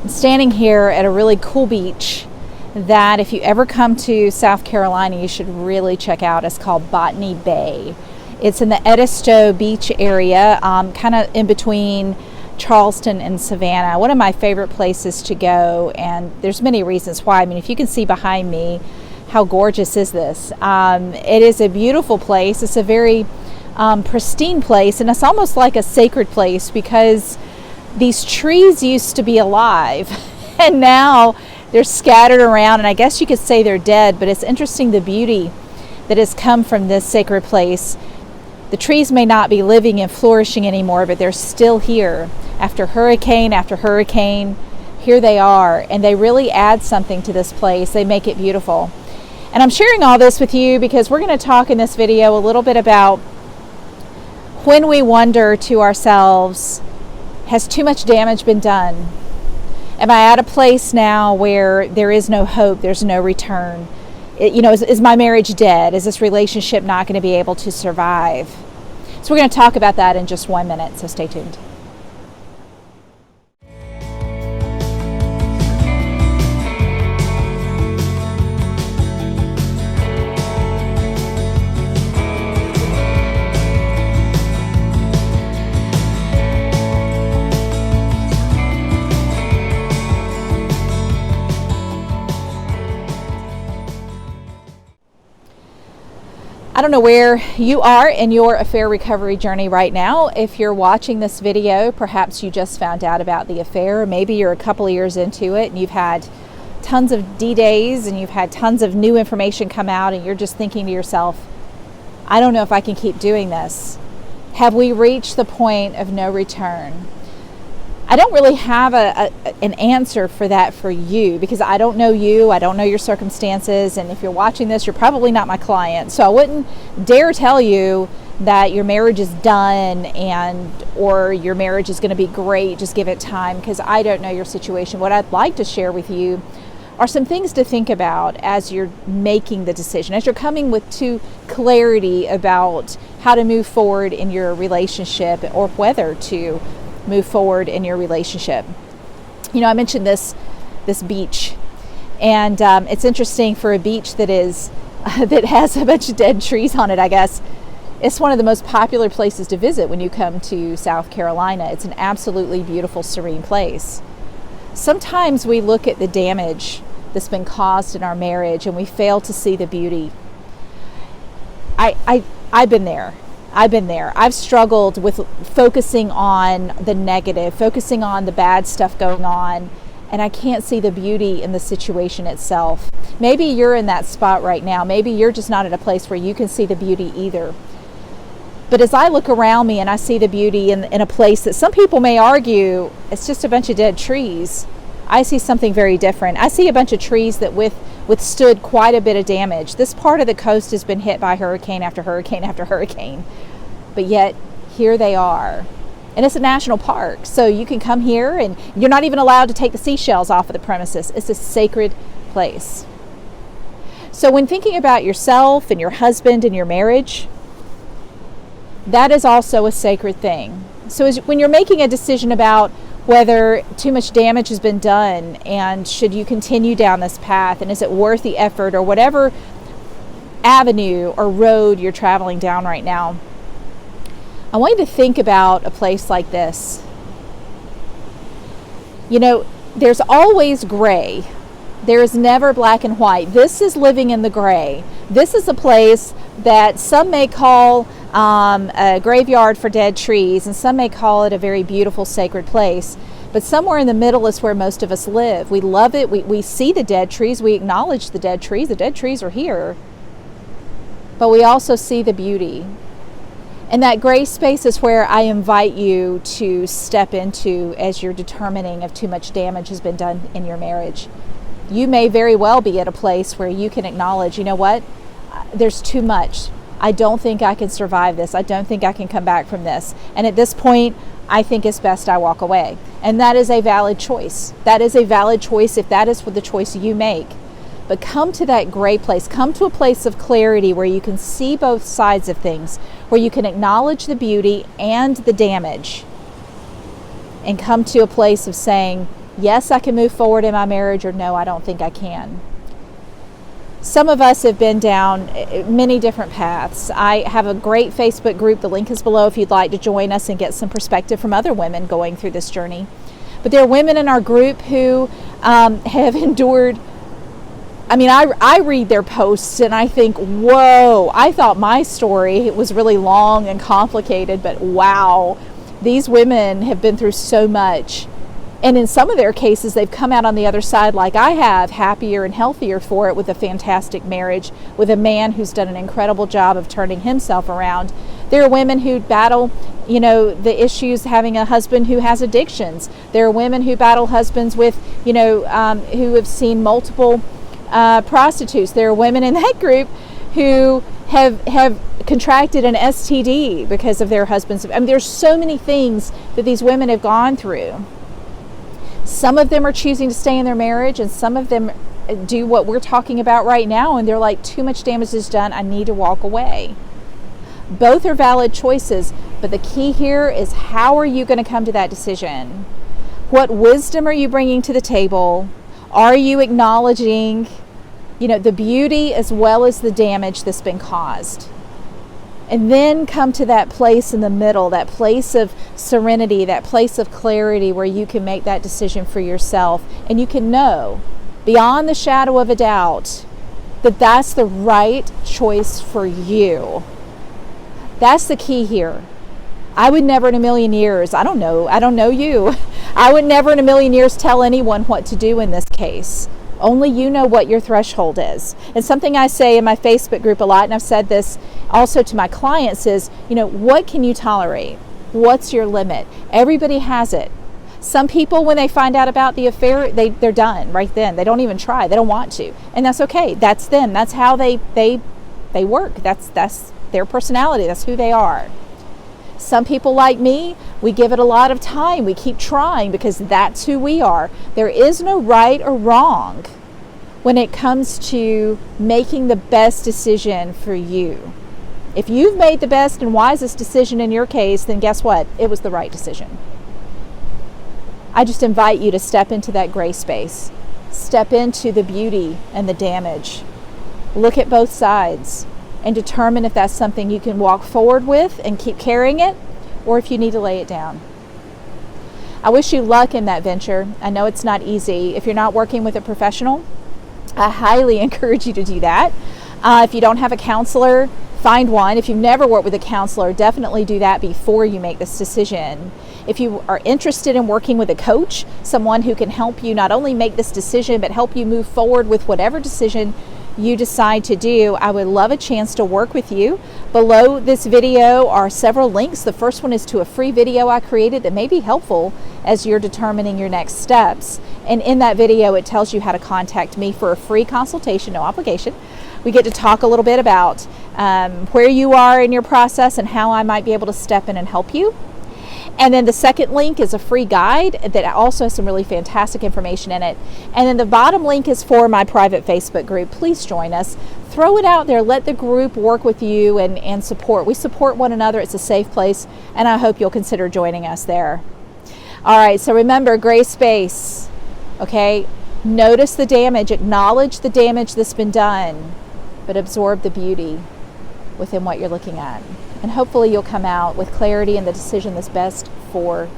standing here at a really cool beach that if you ever come to South Carolina, you should really check out. It's called Botany Bay. It's in the Edisto Beach area, kind of in between Charleston and Savannah. One of my favorite places to go, and there's many reasons why. I mean, if you can see behind me, how gorgeous is this? It is a beautiful place. It's a very pristine place, and it's almost like a sacred place because these trees used to be alive and now they're scattered around, and I guess you could say they're dead, but it's interesting the beauty that has come from this sacred place. The trees may not be living and flourishing anymore, but they're still here. After hurricane after hurricane, here they are, and they really add something to this place. They make it beautiful. And I'm sharing all this with you because we're going to talk in this video a little bit about when we wonder to ourselves, has too much damage been done? Am I at a place now where there is no hope, there's no return? Is my marriage dead? Is this relationship not going to be able to survive? So we're going to talk about that in just 1 minute, so stay tuned. I don't know where you are in your affair recovery journey right now. If you're watching this video, perhaps you just found out about the affair. Maybe you're a couple of years into it and you've had tons of D-days and you've had tons of new information come out and you're just thinking to yourself, I don't know if I can keep doing this. Have we reached the point of no return? I don't really have an answer for that for you because I don't know you, I don't know your circumstances, and if you're watching this, you're probably not my client. So I wouldn't dare tell you that your marriage is done or your marriage is going to be great, just give it time, because I don't know your situation. What I'd like to share with you are some things to think about as you're making the decision, as you're coming to clarity about how to move forward in your relationship or whether to move forward in your relationship. I mentioned this beach, and it's interesting for a beach that has a bunch of dead trees on it. I guess it's one of the most popular places to visit when you come to South Carolina. It's an absolutely beautiful, serene place. Sometimes we look at the damage that's been caused in our marriage and we fail to see the beauty. I've been there. I've struggled with focusing on the negative, focusing on the bad stuff going on, and I can't see the beauty in the situation itself. Maybe you're in that spot right now. Maybe you're just not at a place where you can see the beauty either. But as I look around me and I see the beauty in a place that some people may argue it's just a bunch of dead trees, I see something very different. I see a bunch of trees that withstood quite a bit of damage. This part of the coast has been hit by hurricane after hurricane after hurricane, but yet here they are. And it's a national park, so you can come here and you're not even allowed to take the seashells off of the premises. It's a sacred place. So when thinking about yourself and your husband and your marriage, that is also a sacred thing. So when you're making a decision about whether too much damage has been done and should you continue down this path and is it worth the effort or whatever avenue or road you're traveling down right now, I want you to think about a place like this. There's always gray. There is never black and white. This is living in the gray. This is a place that some may call a graveyard for dead trees, and some may call it a very beautiful, sacred place. But somewhere in the middle is where most of us live. We love it. We see the dead trees. We acknowledge the dead trees. The dead trees are here. But we also see the beauty. And that gray space is where I invite you to step into as you're determining if too much damage has been done in your marriage. You may very well be at a place where you can acknowledge, there's too much. I don't think I can survive this. I don't think I can come back from this. And at this point, I think it's best I walk away. And that is a valid choice. That is a valid choice if that is the choice you make. But come to that gray place. Come to a place of clarity where you can see both sides of things, where you can acknowledge the beauty and the damage, and come to a place of saying, Yes, I can move forward in my marriage, or no, I don't think I can. Some of us have been down many different paths. I have a great Facebook group. The link is below if you'd like to join us and get some perspective from other women going through this journey. But there are women in our group who have endured. I mean, I read their posts and I think, whoa, I thought my story was really long and complicated, but wow, these women have been through so much. And in some of their cases, they've come out on the other side like I have, happier and healthier for it, with a fantastic marriage, with a man who's done an incredible job of turning himself around. There are women who battle, the issues having a husband who has addictions. There are women who battle husbands with, who have seen multiple prostitutes. There are women in that group who have contracted an STD because of their husbands. I mean, there's so many things that these women have gone through. Some of them are choosing to stay in their marriage, and some of them do what we're talking about right now, and they're like, too much damage is done, I need to walk away. Both are valid choices, but the key here is, how are you going to come to that decision? What wisdom are you bringing to the table? Are you acknowledging, the beauty as well as the damage that's been caused? And then come to that place in the middle, that place of serenity, that place of clarity where you can make that decision for yourself. And you can know beyond the shadow of a doubt that that's the right choice for you. That's the key here. I would never in a million years, I don't know you. I would never in a million years tell anyone what to do in this case. Only you know what your threshold is. And something I say in my Facebook group a lot, and I've said this also to my clients, is, what can you tolerate? What's your limit? Everybody has it. Some people, when they find out about the affair, they're done right then. They don't even try. They don't want to. And that's okay. That's them. That's how they work. That's their personality. That's who they are. Some people like me, we give it a lot of time. We keep trying because that's who we are. There is no right or wrong when it comes to making the best decision for you. If you've made the best and wisest decision in your case, then guess what? It was the right decision. I just invite you to step into that gray space. Step into the beauty and the damage. Look at both sides and determine if that's something you can walk forward with and keep carrying it, or if you need to lay it down. I wish you luck in that venture. I know it's not easy. If you're not working with a professional, I highly encourage you to do that. If you don't have a counselor, find one. If you've never worked with a counselor, definitely do that before you make this decision. If you are interested in working with a coach, someone who can help you not only make this decision, but help you move forward with whatever decision you decide to do, I would love a chance to work with you. Below this video are several links. The first one is to a free video I created that may be helpful as you're determining your next steps. And in that video, it tells you how to contact me for a free consultation, no obligation. We get to talk a little bit about where you are in your process and how I might be able to step in and help you. And then the second link is a free guide that also has some really fantastic information in it. And then the bottom link is for my private Facebook group. Please join us. Throw it out there. Let the group work with you and support. We support one another. It's a safe place, and I hope you'll consider joining us there. All right, so remember, gray space, okay? Notice the damage. Acknowledge the damage that's been done, but absorb the beauty within what you're looking at. And hopefully you'll come out with clarity and the decision that's best for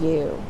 you.